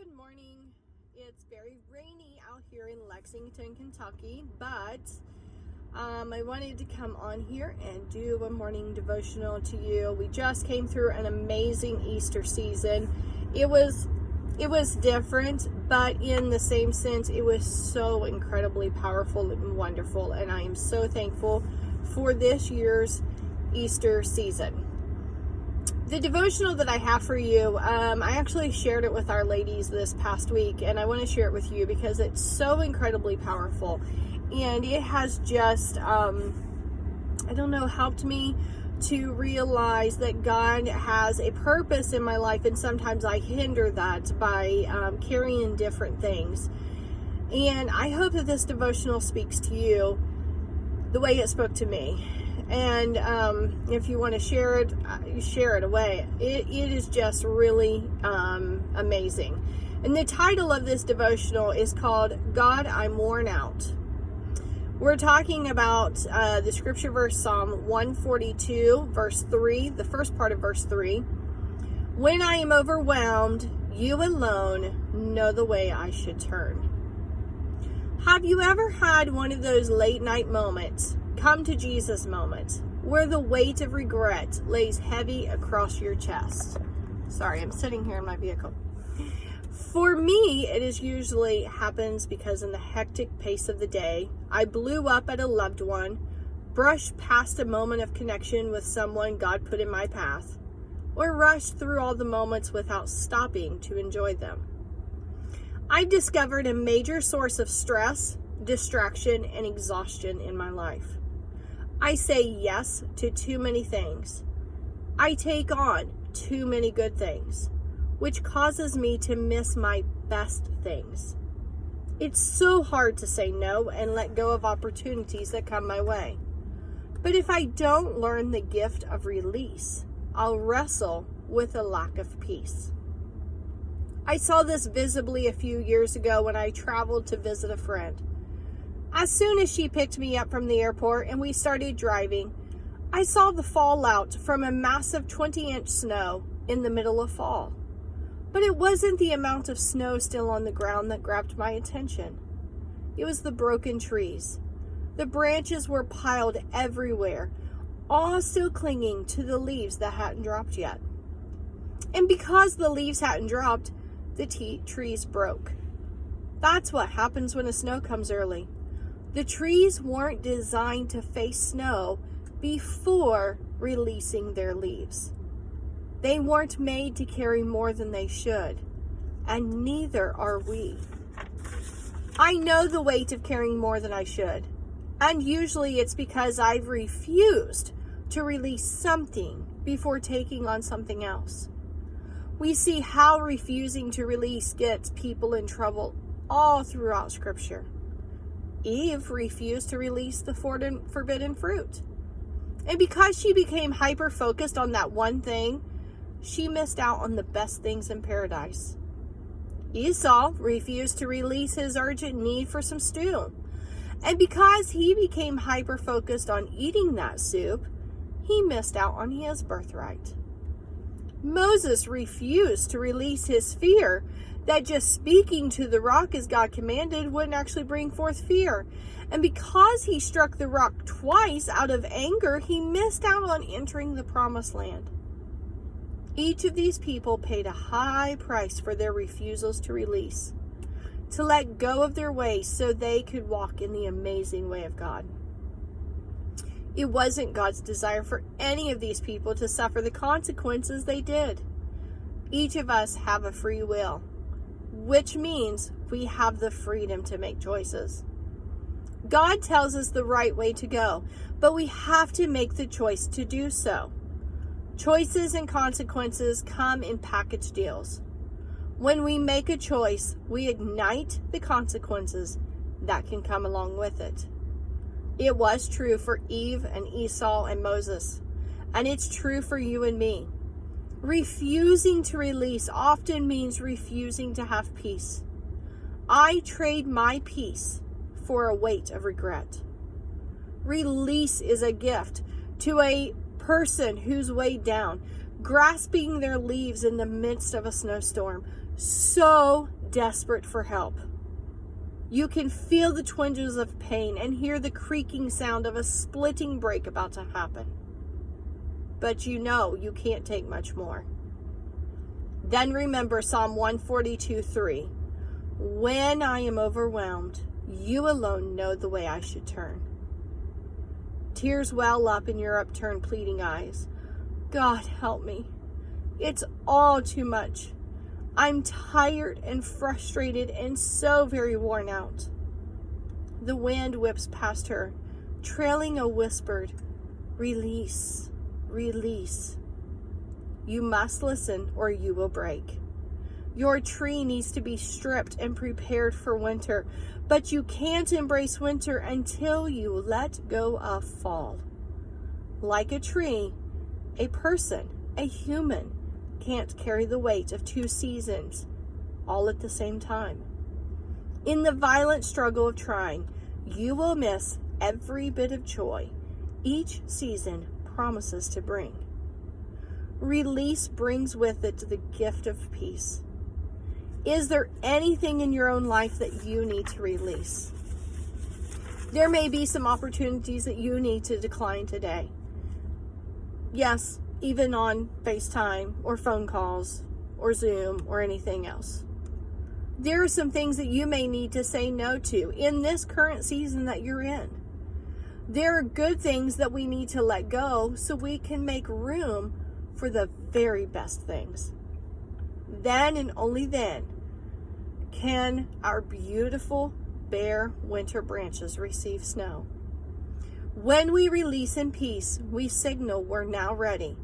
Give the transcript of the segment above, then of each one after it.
good morning. It's very rainy out here in Lexington, Kentucky, but I wanted to come on here and do a morning devotional to you. We just came through an amazing Easter season. It was different, but in the same sense, it was so incredibly powerful and wonderful, and I am so thankful for this year's Easter season. The devotional that I have for you, I actually shared it with our ladies this past week, and I want to share it with you because it's so incredibly powerful, and it has just, helped me to realize that God has a purpose in my life, and sometimes I hinder that by carrying different things. And I hope that this devotional speaks to you the way it spoke to me. And if you want to share it, share it away. It is just really amazing. And the title of this devotional is called God, I'm Worn Out. We're talking about the scripture verse, Psalm 142, verse 3, the first part of verse 3. When I am overwhelmed, you alone know the way I should turn. Have you ever had one of those late night moments, come to Jesus moments, where the weight of regret lays heavy across your chest? Sorry, I'm sitting here in my vehicle. For me, it is usually happens because in the hectic pace of the day, I blew up at a loved one, brushed past a moment of connection with someone God put in my path, or rushed through all the moments without stopping to enjoy them. I've discovered a major source of stress, distraction, and exhaustion in my life. I say yes to too many things. I take on too many good things, which causes me to miss my best things. It's so hard to say no and let go of opportunities that come my way. But if I don't learn the gift of release, I'll wrestle with a lack of peace. I saw this visibly a few years ago when I traveled to visit a friend. As soon as she picked me up from the airport and we started driving, I saw the fallout from a massive 20-inch snow in the middle of fall. But it wasn't the amount of snow still on the ground that grabbed my attention. It was the broken trees. The branches were piled everywhere, all still clinging to the leaves that hadn't dropped yet. And because the leaves hadn't dropped, the trees broke. That's what happens when a snow comes early. The trees weren't designed to face snow before releasing their leaves. They weren't made to carry more than they should, and neither are we. I know the weight of carrying more than I should, and usually it's because I've refused to release something before taking on something else. We see how refusing to release gets people in trouble all throughout Scripture. Eve refused to release the forbidden fruit. And because she became hyper-focused on that one thing, she missed out on the best things in paradise. Esau refused to release his urgent need for some stew. And because he became hyper-focused on eating that soup, he missed out on his birthright. Moses refused to release his fear that just speaking to the rock as God commanded wouldn't actually bring forth fear. And because he struck the rock twice out of anger, he missed out on entering the promised land. Each of these people paid a high price for their refusals to release, to let go of their ways so they could walk in the amazing way of God. It wasn't God's desire for any of these people to suffer the consequences they did. Each of us have a free will, which means we have the freedom to make choices. God tells us the right way to go, but we have to make the choice to do so. Choices and consequences come in package deals. When we make a choice, we ignite the consequences that can come along with it. It was true for Eve and Esau and Moses, and it's true for you and me. Refusing to release often means refusing to have peace. I trade my peace for a weight of regret. Release is a gift to a person who's weighed down. grasping their leaves in the midst of a snowstorm, so desperate for help. You can feel the twinges of pain and hear the creaking sound of a splitting break about to happen. But you know you can't take much more. Then remember Psalm 142:3. When I am overwhelmed, you alone know the way I should turn. Tears well up in your upturned, pleading eyes. God, help me. It's all too much. I'm tired and frustrated and so very worn out. The wind whips past her, trailing a whispered, release, release. You must listen or you will break. Your tree needs to be stripped and prepared for winter, but you can't embrace winter until you let go of fall. Like a tree, a person, a human, can't carry the weight of 2 seasons all at the same time. In the violent struggle of trying, you will miss every bit of joy each season promises to bring. Release brings with it the gift of peace. Is there anything in your own life that you need to release? There may be some opportunities that you need to decline today. Yes, even on FaceTime or phone calls or Zoom or anything else. There are some things that you may need to say no to in this current season that you're in. There are good things that we need to let go so we can make room for the very best things. Then and only then can our beautiful bare winter branches receive snow. When we release in peace, we signal we're now ready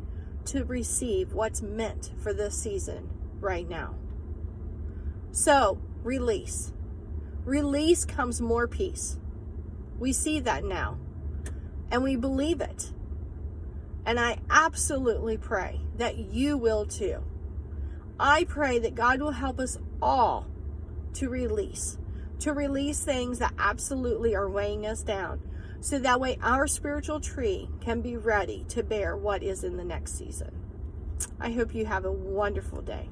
to receive what's meant for this season right now. So, release. Release comes more peace. We see that now, and we believe it. And I absolutely pray that you will too. I pray that God will help us all to release things that absolutely are weighing us down, so that way our spiritual tree can be ready to bear what is in the next season. I hope you have a wonderful day.